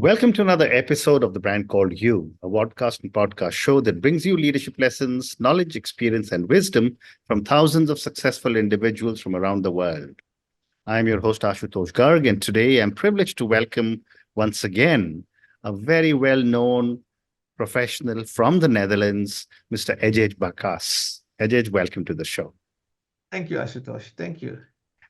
Welcome to another episode of The Brand Called You, a podcast and podcast show that brings you leadership lessons, knowledge, experience, and wisdom from thousands of successful individuals from around the world. I'm your host, Ashutosh Garg, and today I'm privileged to welcome once again a very well known professional from the Netherlands, Mr. Adjiedj Bakas. Adjiedj, welcome to the show. Thank you, Ashutosh. Thank you.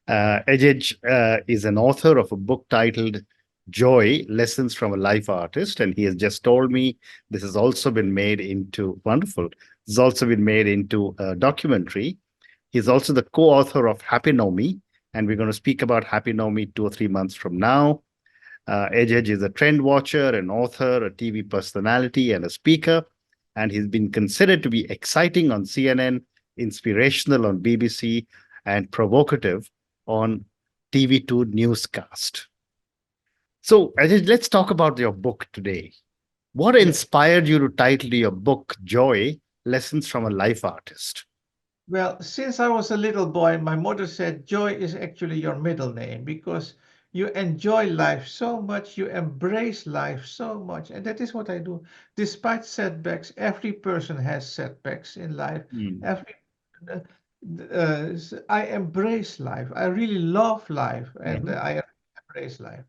Adjiedj is an author of a book titled Joy, Lessons from a Life Artist. And he has just told me this has also been made into, wonderful, this has also been made into a documentary. He's also the co-author of Happy Nomi, and we're going to speak about Happy Nomi 2 or 3 months from now. Adjiedj is a trend watcher, an author, a TV personality, and a speaker. And he's been considered to be exciting on CNN, inspirational on BBC, and provocative on TV2 newscast. So, Adjiedj, let's talk about your book today. What Yeah. inspired you to title your book Joy, Lessons from a Life Artist? Well, since I was a little boy, my mother said joy is actually your middle name because you enjoy life so much, you embrace life so much. And that is what I do. Despite setbacks, every person has setbacks in life. Hmm. Every uh, I embrace life. I really love life and Mhm. I embrace life.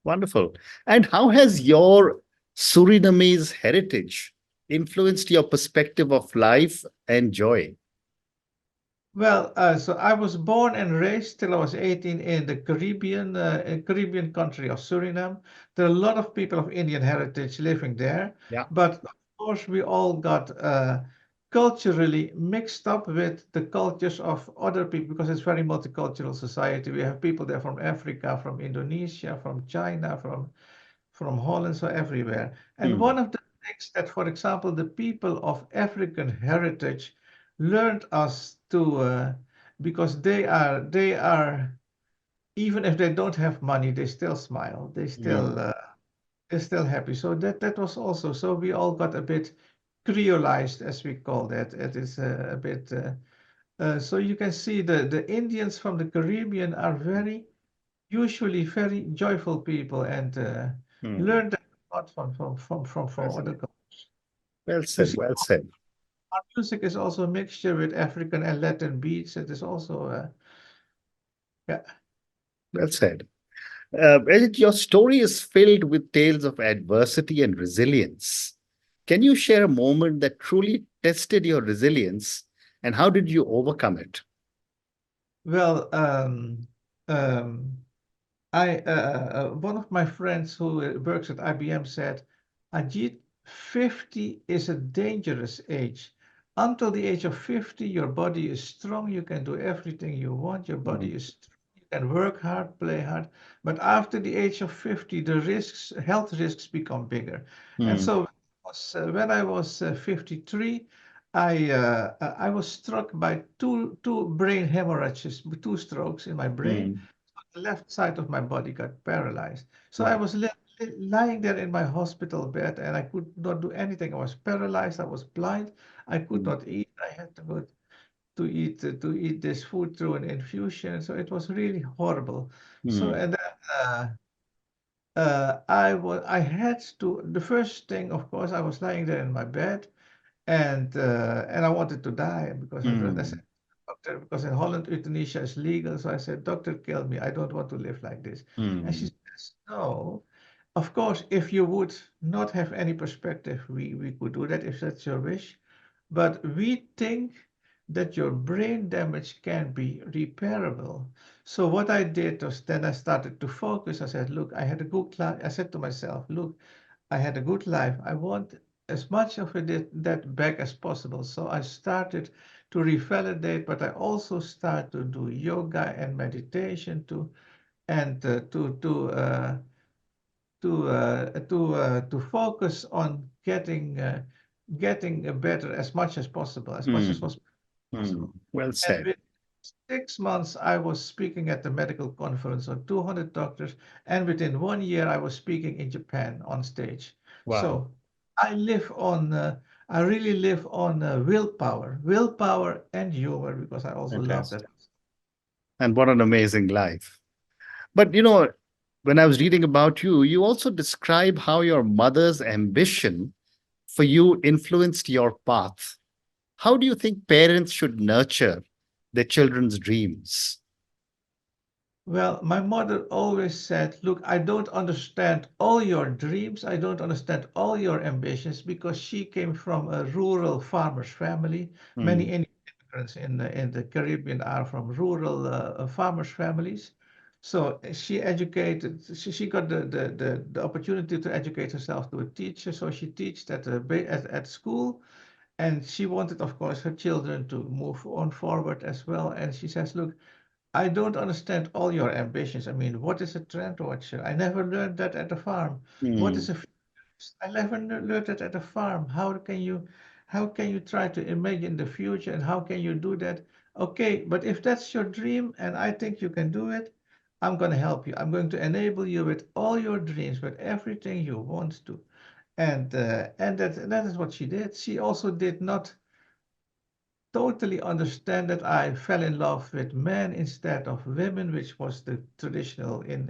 Wonderful. And how has your Surinamese heritage influenced your perspective of life and joy? Well, so I was born and raised till I was 18 in the Caribbean country of Suriname. There are a lot of people of Indian heritage living there, Yeah. but of course we all got culturally mixed up with the cultures of other people because it's very multicultural society. We have people there from Africa, from Indonesia, from China, from Holland, so everywhere. And Hmm. one of the things that, for example, the people of African heritage learned us to, because they are even if they don't have money, they still smile. Hmm. They're still happy. So that was also so we all got a bit creolized, as we call that. It is a bit. So you can see the Indians from the Caribbean are usually very joyful people and Hmm. learn that a lot from other cultures. Well You said. see, Well said. our music is also a mixture with African and Latin beats. It is also, yeah. Well said. Edith, your story is filled with tales of adversity and resilience. Can you share a moment that truly tested your resilience and how did you overcome it? Well, um, one of my friends who works at IBM said, Ajit, 50 is a dangerous age. Until the age of 50, your body is strong. You can do everything you want. Your body Hmm. is strong. You can work hard, play hard. But after the age of 50, the risks, health risks become bigger. And Hmm. so when I was 53, I was struck by two brain hemorrhages, two strokes in my brain. Hmm. The left side of my body got paralyzed. So I Wow. was lying there in my hospital bed and I could not do anything. I was paralyzed. I was blind. I could Hmm. not eat. I had to go to eat this food through an infusion. So it was really horrible. So Hmm. and then I had to. The first thing, of course, I was lying there in my bed and I wanted to die because I Hmm. said, doctor, because in Holland euthanasia is legal. So I said, doctor, kill me. I don't want to live like this. And she Hmm. says, no. Of course, if you would not have any perspective, we could do that if that's your wish. But we think that your brain damage can be repairable. So what I did was then I started to focus. I said, look, I had a good life. I said to myself, look, I had a good life. I want as much of that back as possible. So I started to revalidate, but I also started to do yoga and meditation and to focus on getting better as much as possible, as much as Hmm. was Hmm. possible. Well And said. with 6 months, I was speaking at the medical conference of 200 doctors, and within 1 year, I was speaking in Japan on stage. Wow. So I live on, I really live on willpower and humor because I also love that. Fantastic. And what an amazing life. But when I was reading about you, you also describe how your mother's ambition for you influenced your path. How do you think parents should nurture their children's dreams? Well, my mother always said, look, I don't understand all your dreams. I don't understand all your ambitions because she came from a rural farmer's family. Many Hmm. Indian immigrants in the Caribbean are from rural farmers' families. So she educated, she got the opportunity to educate herself to a teacher. So she teaches at school. And she wanted, of course, her children to move on forward as well. And she says, look, I don't understand all your ambitions. I mean, what is a trend watcher? I never learned that at the farm. What is Hmm. a futurist? I never learned that at the farm. How can you try to imagine the future and how can you do that? Okay, but if that's your dream and I think you can do it, I'm going to help you. I'm going to enable you with all your dreams, with everything you want to. And that is what she did. She also did not totally understand that I fell in love with men instead of women, which was the traditional in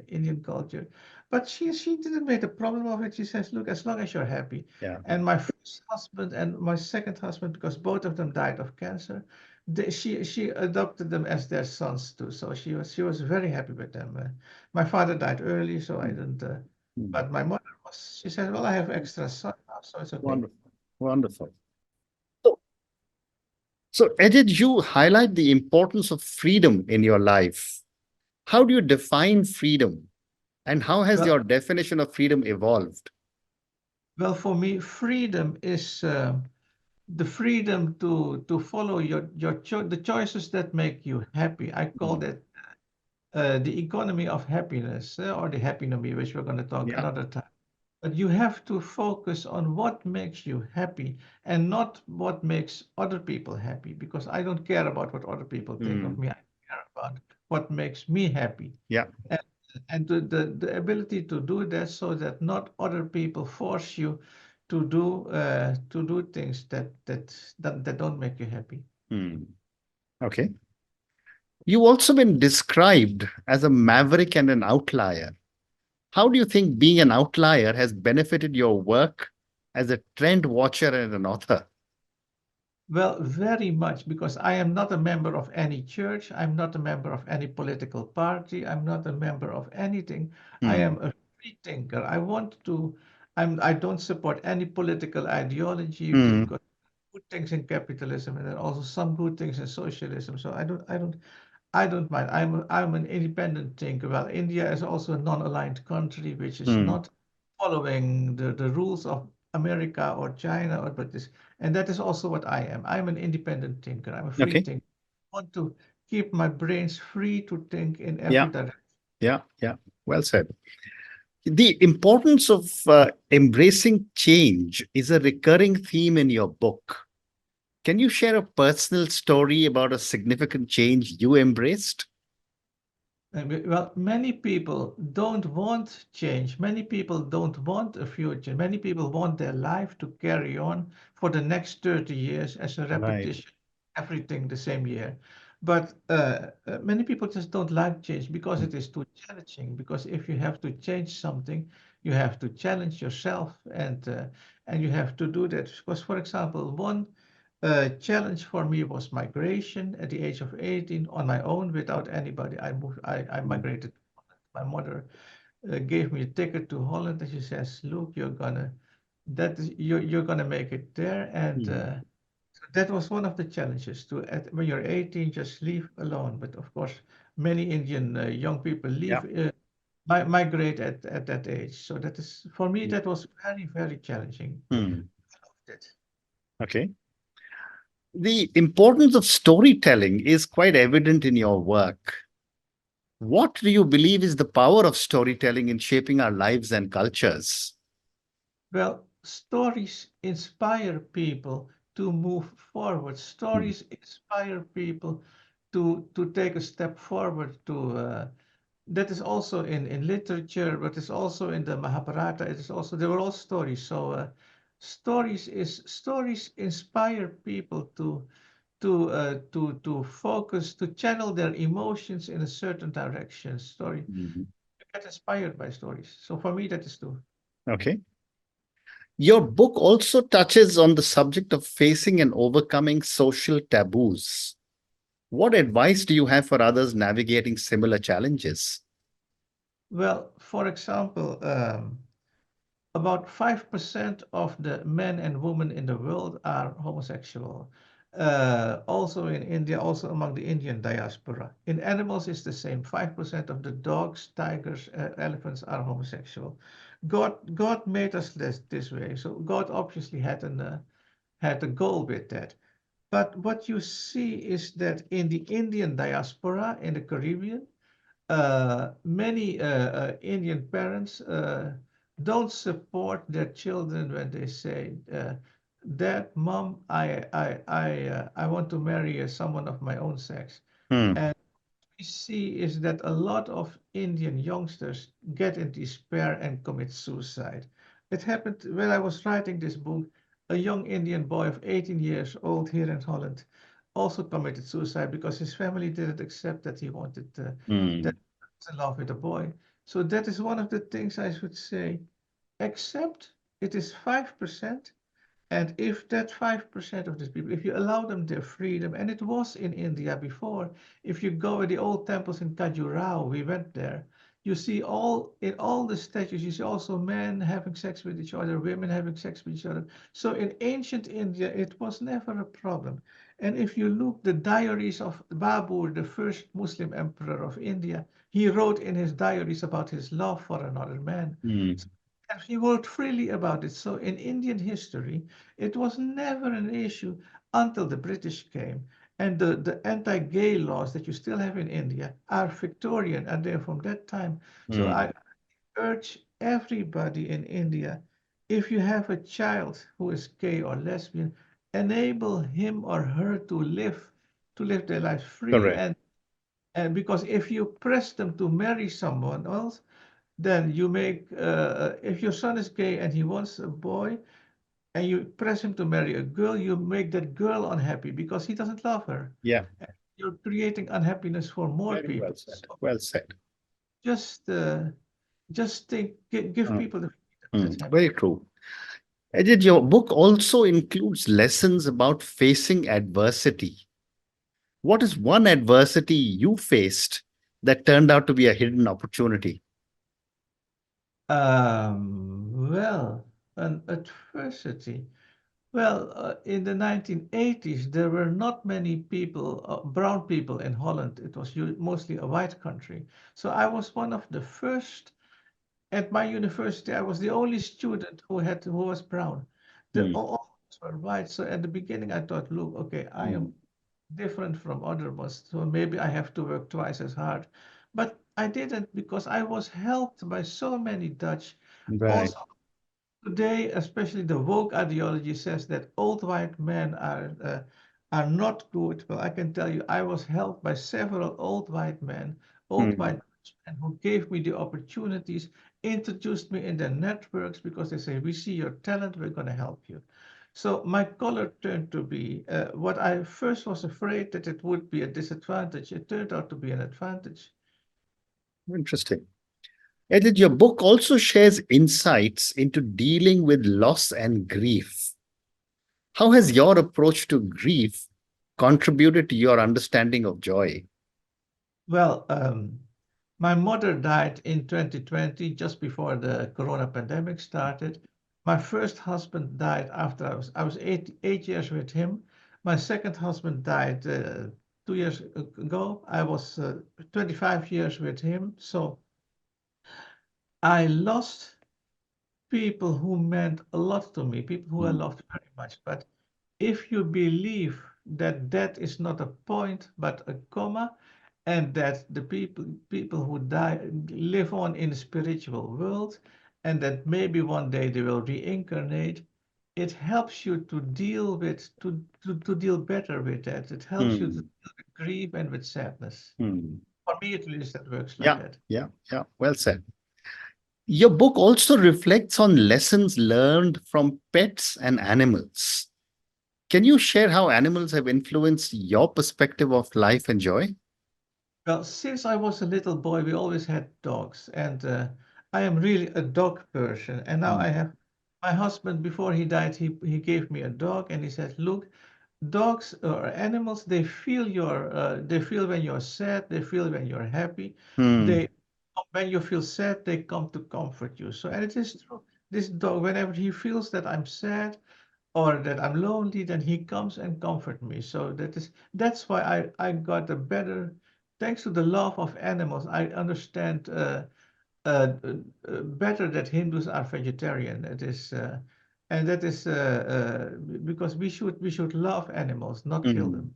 Indian culture. But she didn't make a problem of it. She says, "Look, as long as you're happy." Yeah. And my first husband and my second husband, because both of them died of cancer, she adopted them as their sons too. So she was very happy with them. My father died early, so I Hmm. didn't. Hmm. But my mother was. She said, "Well, I have extra son now, so it's okay." Wonderful. Wonderful. So, so Edith, you highlight the importance of freedom in your life. How do you define freedom? And how has Well, your definition of freedom evolved? Well, for me, freedom is the freedom to follow the choices that make you happy. I call Hmm. that the economy of happiness, or the happinomy, which we're going to talk Yeah. another time. But you have to focus on what makes you happy and not what makes other people happy, because I don't care about what other people think of Hmm. me. I care about what makes me happy. Yeah. And, and the ability to do that so that not other people force you to do things that don't make you happy. Hmm. Okay. You've also been described as a maverick and an outlier. How do you think being an outlier has benefited your work as a trend watcher and an author? Well, very much, because I am not a member of any church. I'm not a member of any political party. I'm not a member of anything. I am Hmm. a free thinker. I don't support any political ideology. We've Hmm. got good things in capitalism and then also some good things in socialism. So I don't mind. I'm an independent thinker. Well, India is also a non-aligned country, which is Hmm. not following the rules of America or China, and that is also what I am. I'm an independent thinker. I'm a free Okay. thinker. I want to keep my brains free to think in every Yeah. direction. Yeah. Yeah. Well said. The importance of embracing change is a recurring theme in your book. Can you share a personal story about a significant change you embraced? Well, many people don't want change. Many people don't want a future. Many people want their life to carry on for the next 30 years as a Right. repetition, everything the same year. But many people just don't like change because it is too challenging. Because if you have to change something, you have to challenge yourself, and you have to do that. Because, for example, one challenge for me was migration at the age of 18 on my own without anybody. I Mm. migrated. My mother gave me a ticket to Holland and she says, "Look, you're gonna make it there." And Mm. that was one of the challenges when you're 18, just leave alone. But of course, many Indian young people Yeah. migrate at that age. So that is, for me, that was very, very challenging. Mm. I loved it. Okay. The importance of storytelling is quite evident in your work. What do you believe is the power of storytelling in shaping our lives and cultures? Well, stories inspire people to move forward. Mm. Stories inspire people to take a step forward. That is also in literature, but it's also in the Mahabharata. It is also, they were all stories. So stories inspire people to focus, to channel their emotions in a certain direction. Mhm. get inspired by stories. So for me, that is true. Okay. Your book also touches on the subject of facing and overcoming social taboos. What advice do you have for others navigating similar challenges? Well, for example, about 5% of the men and women in the world are homosexual. Also in India, also among the Indian diaspora. In animals, it's the same. 5% of the dogs, tigers, elephants are homosexual. God made us this way. So God obviously had a goal with that. But what you see is that in the Indian diaspora, in the Caribbean, many Indian parents don't support their children when they say, "Dad, Mom, I want to marry someone of my own sex." Hmm. And we see is that a lot of Indian youngsters get in despair and commit suicide. It happened when I was writing this book. A young Indian boy of 18 years old here in Holland also committed suicide because his family didn't accept that he wanted that Hmm. he was in love with a boy. So that is one of the things I should say. Accept it is 5%. And if that 5% of these people, if you allow them their freedom, and it was in India before, if you go to the old temples in Khajuraho, we went there, you see in all the statues, you see also men having sex with each other, women having sex with each other. So in ancient India, it was never a problem. And if you look the diaries of Babur, the first Muslim emperor of India, he wrote in his diaries about his love for another man. Hmm. And he wrote freely about it. So in Indian history, it was never an issue until the British came. And the anti-gay laws that you still have in India are Victorian and they're from that time. So Hmm. I urge everybody in India, if you have a child who is gay or lesbian, enable him or her to live their life free Correct. and because if you press them to marry someone else, then you make if your son is gay and he wants a boy and you press him to marry a girl, you make that girl unhappy because he doesn't love her. Yeah. And you're creating unhappiness for more Very well people. said. So Well said. just uh, just think, give Hmm. people the freedom. Hmm. That's happy. Very true. Ajit, your book also includes lessons about facing adversity. What is one adversity you faced that turned out to be a hidden opportunity? Well, an adversity. Well, in the 1980s, there were not many people, brown people in Holland. It was mostly a white country. So I was one of the first at my university. I was the only student who was brown. The Hmm. all others were white. So at the beginning, I thought, look, okay, I Hmm. am different from other ones, so maybe I have to work twice as hard. But I didn't because I was helped by so many Dutch. Right. Also, today, especially the woke ideology says that old white men are not good. Well, I can tell you, I was helped by several old white men, old Hmm. white men who gave me the opportunities, introduced me in their networks because they say, we see your talent, we're going to help you. So my color turned to be what I first was afraid that it would be a disadvantage. It turned out to be an advantage. Interesting. Edith, your book also shares insights into dealing with loss and grief. How has your approach to grief contributed to your understanding of joy? Well, my mother died in 2020, just before the corona pandemic started. My first husband died after I was 8 years with him. My second husband died 2 years ago. I was 25 years with him. So I lost people who meant a lot to me, people who I Hmm. loved very much. But if you believe that that is not a point but a comma, and that the people who die live on in the spiritual world, and that maybe one day they will reincarnate, it helps you to deal with to deal better with that. It helps you to Hmm. deal with grief and with sadness. Hmm. For me, at least, that works like Yeah, that. yeah, yeah. Well said. Your book also reflects on lessons learned from pets and animals. Can you share how animals have influenced your perspective of life and joy? Well, since I was a little boy, we always had dogs, and I am really a dog person. And now I Mm, have my husband. Before he died, he gave me a dog, and he said, "Look, dogs or animals, they feel when you're sad, they feel when you're happy. mm, They when you feel sad, they come to comfort you." So, and it is true. This dog, whenever he feels that I'm sad or that I'm lonely, then he comes and comfort me. So that's why I got a better, thanks to the love of animals, I understand better that Hindus are vegetarian. It is and that is because we should love animals, not kill mm, them.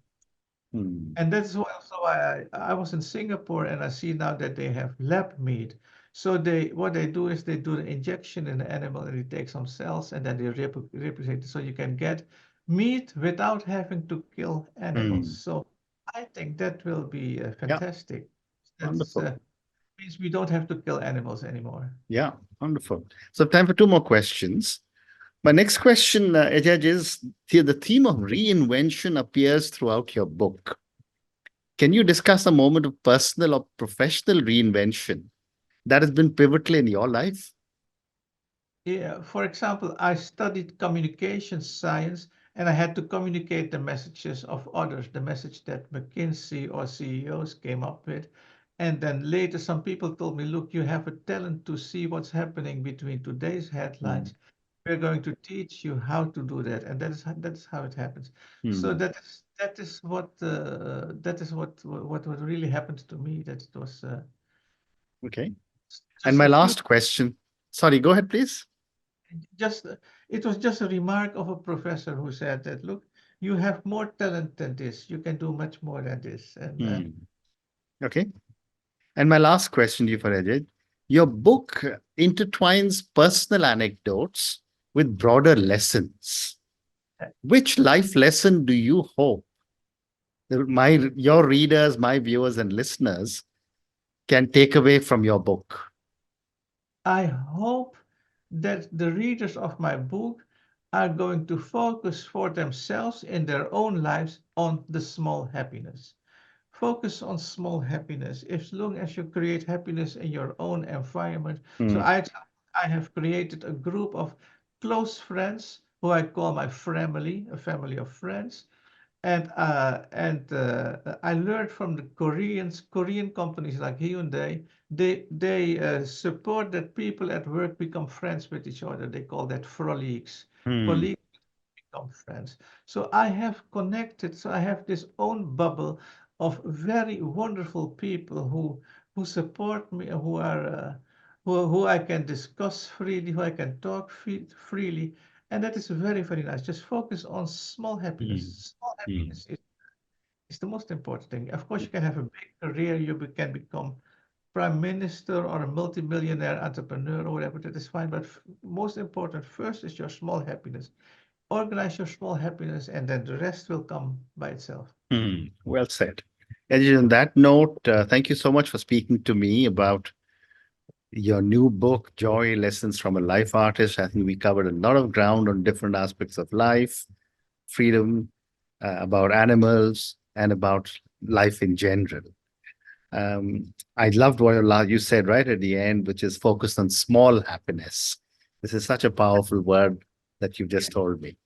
mm, And that's why also why I was in Singapore and I see now that they have lab meat. So what they do is they do the injection in the animal and they take some cells and then they replicate it. So you can get meat without having to kill animals. mm. So I think that will be Yeah, fantastic. That's wonderful. means we don't have to kill animals anymore. Yeah, wonderful. So, time for two more questions. My next question, Adjiedj, is the theme of reinvention appears throughout your book. Can you discuss a moment of personal or professional reinvention that has been pivotal in your life? Yeah, for example, I studied communication science and I had to communicate the messages of others, the message that McKinsey or CEOs came up with. And then later, some people told me, look, you have a talent to see what's happening between today's Mm, headlines. We're going to teach you how to do that. And that is how it happens. So mm, that is what really happened to me. That it was okay. And just my a few last question. Sorry, go ahead, please. just it was just a remark of a professor who said that look, you have more talent than this, you can do much more than this. And Mm, okay. And my last question to you for Ajay. Your book intertwines personal anecdotes with broader lessons. Which life lesson do you hope your readers, my viewers, and listeners can take away from your book? I hope that the readers of my book are going to focus for themselves in their own lives on the small happiness. Focus on small happiness. As long as you create happiness in your own environment. So Mm, I have created a group of close friends who I call my family, a family of friends. And I learned from the Korean companies like Hyundai. They support that people at work become friends with each other. They call that frolics. mm, Colleagues become friends. So I have connected. So I have this own bubble of very wonderful people who support me, who I can discuss freely, who I can talk freely, and that is very nice. Just focus on small mm, happiness. Small mm, happiness is the most important thing. Of course, you can have a big career. Can become prime minister or a multimillionaire entrepreneur or whatever. That is fine. But most important first is your small happiness. Organize your small happiness, and then the rest will come by itself. mm. Well said. And on that note, thank you so much for speaking to me about your new book, Joy Lessons from a Life Artist. I think we covered a lot of ground on different aspects of life, freedom, about animals, and about life in general. I loved what you said right at the end, which is focused on small happiness. This is such a powerful word that you Yeah. just told me.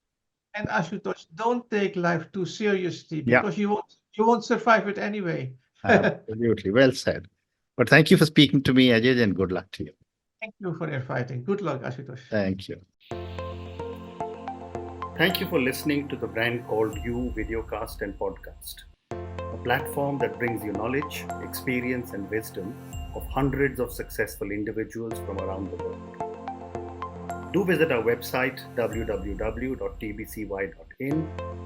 And Ashutosh, don't take life too seriously Yeah, because you won't survive it anyway. Thank absolutely. Well said. But thank you for speaking to me, Ajay, and good luck to you. you for inviting. Good luck, Ashutosh. Thank you. Thank you for listening to the brand called You Videocast and Podcast, a platform that brings you knowledge, experience, and wisdom of hundreds of successful individuals from around the world. Do visit our website www.tbcy.in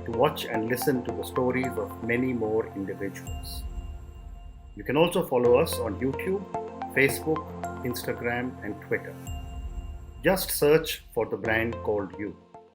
to watch and listen to the stories of many more individuals. You can also follow us on YouTube, Facebook, Instagram, and Twitter. Just search for the brand called You.